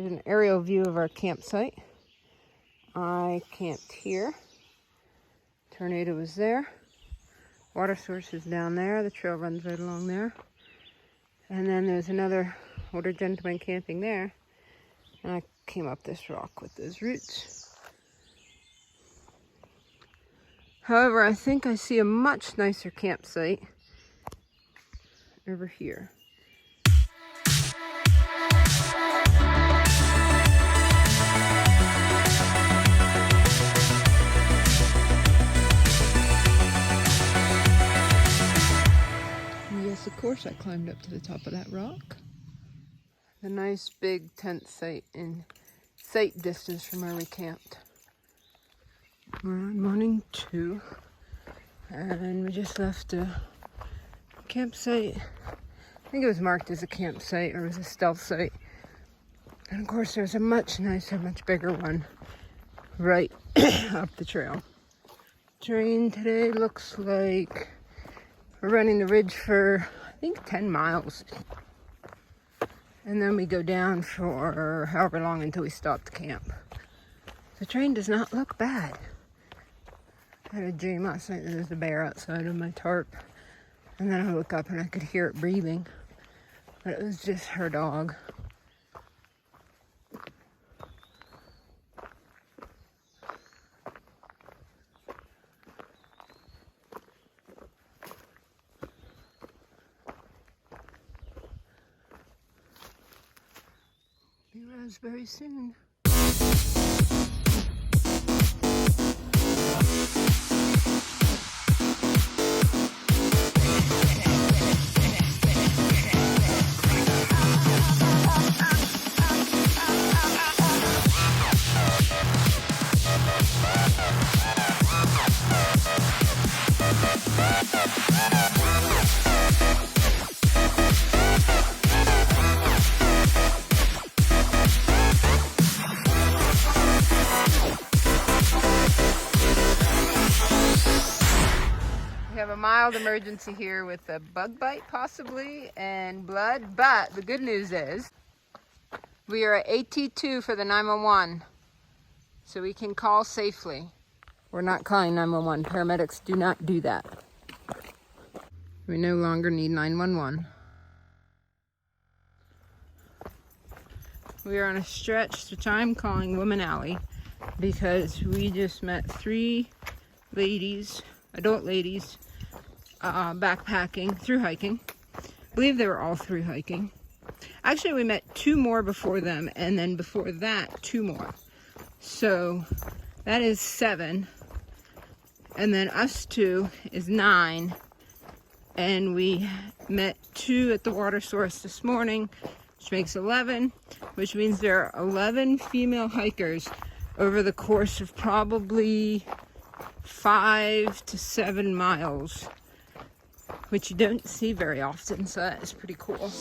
Here's an aerial view of our campsite. I camped here. Tornado was there. Water source is down there. The trail runs right along there. And then there's another older gentleman camping there. And I came up this rock with those roots. However, I think I see a much nicer campsite over here. Yes, of course, I climbed up to the top of that rock. The nice big tent site in sight distance from where we camped. We're on morning 2, and we just left a campsite. I think it was marked as a campsite, or it was a stealth site. And of course, there's a much nicer, much bigger one right up the trail. Terrain today looks like we're running the ridge for, I think, 10 miles. And then we go down for however long until we stop to camp. The terrain does not look bad. I had a dream last night that there was a bear outside of my tarp. And then I woke up and I could hear it breathing. But it was just her dog. Be res very soon. We have a mild emergency here with a bug bite possibly and blood, but the good news is we are at AT2 for the 911, so we can call safely. We're not calling 911. Paramedics do not do that. We no longer need 911. We are on a stretch which I'm calling Woman Alley because we just met 3 ladies, adult ladies, backpacking, through hiking. I believe they were all through hiking. Actually, we met 2 more before them, and then before that, 2 more. So that is 7. And then us 2 is 9. And we met 2 at the water source this morning, which makes 11, which means there are 11 female hikers over the course of probably 5 to 7 miles, which you don't see very often, so that is pretty cool.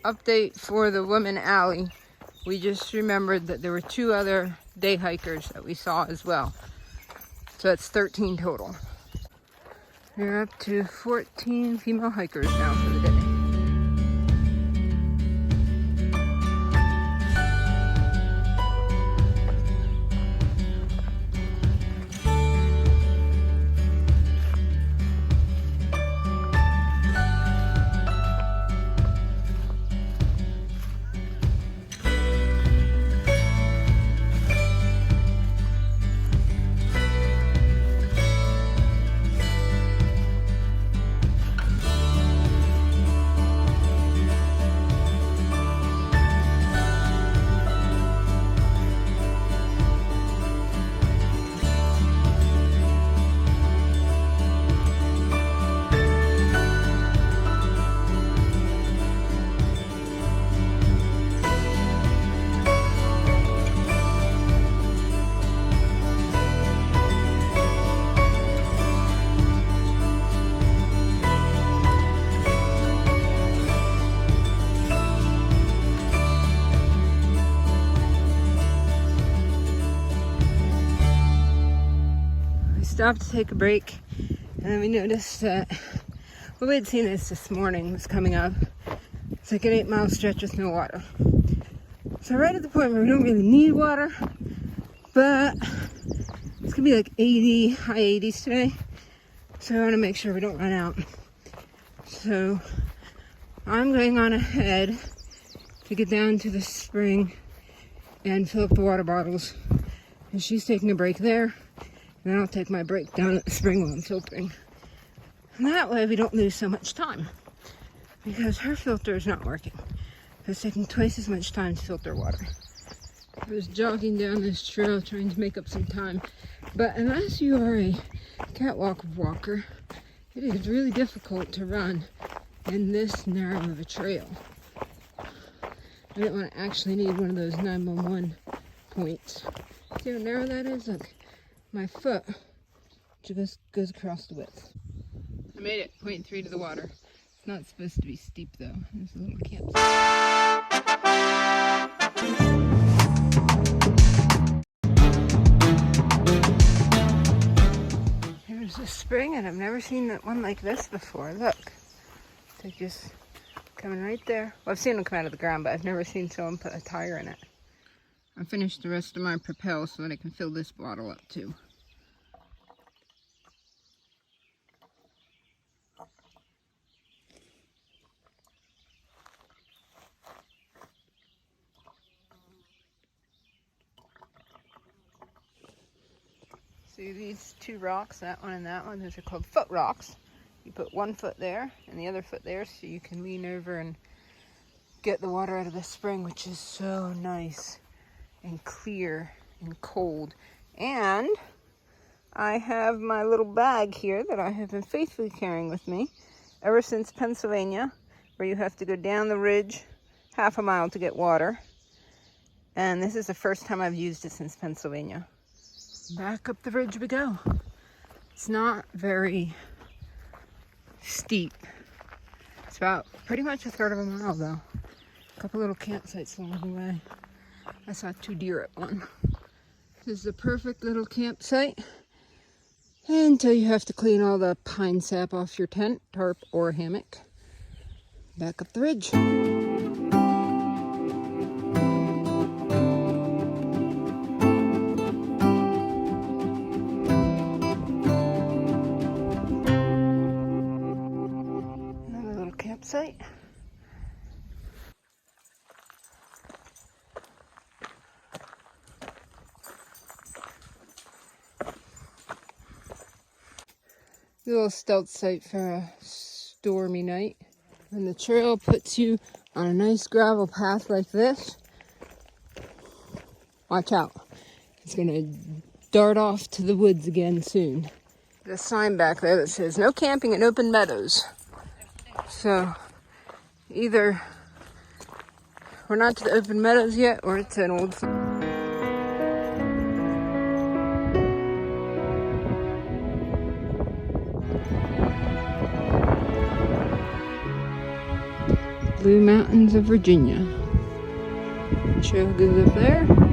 Update for the Women Alley. We just remembered that there were 2 other day hikers that we saw as well. So that's 13 total. We're up to 14 female hikers now for the day. stopped to take a break, and then we noticed that, well, we had seen this morning, was coming up. It's like an 8-mile stretch with no water. So right at the point where we don't really need water, but it's gonna be like 80, high 80s today. So I wanna make sure we don't run out. So I'm going on ahead to get down to the spring and fill up the water bottles. And she's taking a break there. And then I'll take my break down at the spring while I'm filtering. And that way we don't lose so much time. Because her filter is not working. It's taking twice as much time to filter water. I was jogging down this trail trying to make up some time. But unless you are a catwalk walker, it is really difficult to run in this narrow of a trail. I didn't want to actually need one of those 911 points. See how narrow that is? Look, my foot just goes across the width. I made it, 0.3 to the water. It's not supposed to be steep though. There's a little campsite. There's a spring, and I've never seen one like this before. Look, they're just coming right there. Well, I've seen them come out of the ground, but I've never seen someone put a tire in it. I finished the rest of my Propel so that I can fill this bottle up too. See these two rocks, that one and that one, those are called foot rocks. You put one foot there and the other foot there so you can lean over and get the water out of the spring, which is so nice and clear and cold. And I have my little bag here that I have been faithfully carrying with me ever since Pennsylvania, where you have to go down the ridge half a mile to get water. And this is the first time I've used it since Pennsylvania. Back up the ridge we go. It's not very steep. It's about pretty much a third of a mile though. A couple little campsites along the way. I saw 2 deer at one. This is a perfect little campsite until you have to clean all the pine sap off your tent, tarp, or hammock. Back up the ridge. Campsite. A little stealth site for a stormy night. And the trail puts you on a nice gravel path like this. Watch out. It's going to dart off to the woods again soon. There's a sign back there that says no camping in open meadows. So either we're not to the open meadows yet, or it's an old Blue Mountains of Virginia. The trail goes up there.